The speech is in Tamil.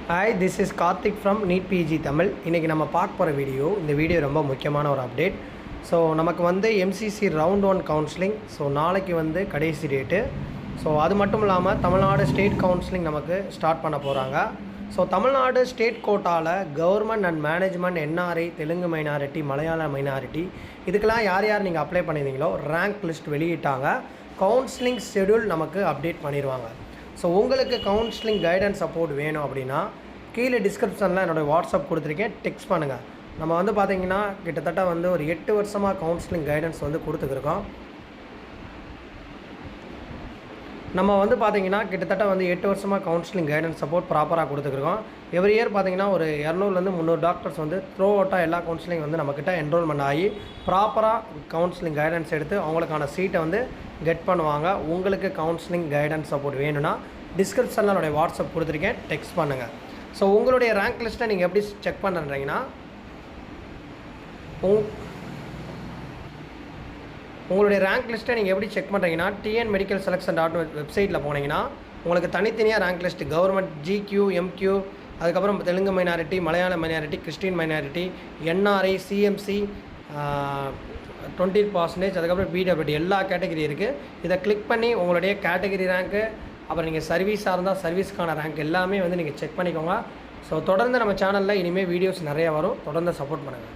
Hi, this is Karthik from NEET PG Tamil. இன்றைக்கி நம்ம பார்க்க போகிற இந்த வீடியோ ரொம்ப முக்கியமான ஒரு அப்டேட். ஸோ நமக்கு வந்து எம்சிசி ரவுண்ட் 1 கவுன்சிலிங் நாளைக்கு வந்து கடைசி டேட்டு. அது மட்டும் இல்லாமல் தமிழ்நாடு ஸ்டேட் கவுன்சிலிங் நமக்கு ஸ்டார்ட் பண்ண போகிறாங்க. தமிழ்நாடு ஸ்டேட் கோட்டாவில் government and management NRI, Telugu minority, மலையாள மைனாரிட்டி இதுக்கெல்லாம் யார் நீங்கள் அப்ளை பண்ணியிருந்தீங்களோ ரேங்க் லிஸ்ட் வெளியிட்டாங்க. கவுன்சிலிங் ஷெடியூல் நமக்கு அப்டேட் பண்ணிடுவாங்க. உங்களுக்கு கவுன்சிலிங் கைடன்ஸ் சப்போர்ட் வேணும் அப்படின்னா கீழே டிஸ்கிரிப்ஷனில் என்னோடய வாட்ஸ்அப் கொடுத்துருக்கேன், டெக்ஸ்ட் பண்ணுங்கள். நம்ம வந்து பார்த்திங்கன்னா கிட்டத்தட்ட வந்து ஒரு 8 வருஷமாக கவுன்சிலிங் கைடன்ஸ் வந்து கொடுத்துருக்கோம். நம்ம வந்து பார்த்திங்கன்னா கிட்டத்தட்ட வந்து 8 வருஷமாக கவுன்சிலிங் கைடன்ஸ் சப்போர்ட் ப்ராப்பராக கொடுத்துருக்கோம். எவ்ரி இயர் பார்த்திங்கன்னா ஒரு 200 300 டாக்டர்ஸ் வந்து த்ரூ அவுட்டாக எல்லா கவுன்சிலிங் வந்து நம்மக்கிட்ட என்ரோல்மெண்ட் ஆகி ப்ராப்பராக கவுன்சிலிங் கைடன்ஸ் எடுத்து அவங்களுக்கான சீட்டை வந்து கெட் பண்ணுவாங்க. உங்களுக்கு கவுன்சிலிங் கைடன்ஸ் சப்போர்ட் வேணும்னா டிஸ்கிரிப்ஷனில் என்னுடைய வாட்ஸ்அப் கொடுத்துருக்கேன், டெக்ஸ்ட் பண்ணுங்கள். உங்களுடைய ரேங்க் லிஸ்ட்டை நீங்கள் எப்படி செக் பண்ணுறீங்கன்னா உங்களுடைய ரேங்க் லிஸ்ட்டை நீங்கள் எப்படி செக் பண்ணுறீங்கன்னா tnmedicalselection.net வெப்சைட்டில் போனீங்கன்னா உங்களுக்கு தனித்தனியாக rank list government GQ, MQ, அதுக்கப்புறம் தெலுங்கு மைனாரிட்டி, மலையாள minority, Christian minority, NRI, CMC 20%, அதுக்கப்புறம் பிடபிள்யூடி எல்லா கேட்டகரி இருக்குது. இதை கிளிக் பண்ணி உங்களுடைய கேட்டகரி ரேங்க்கு, அப்புறம் நீங்கள் சர்வீஸாக இருந்தால் சர்வீஸ்க்கான ரேங்க் எல்லாமே வந்து நீங்கள் செக் பண்ணிக்கோங்க. தொடர்ந்து நம்ம சேனலில் இனிமேல் வீடியோஸ் நிறையா வரும். தொடர்ந்து சப்போர்ட் பண்ணுங்கள்.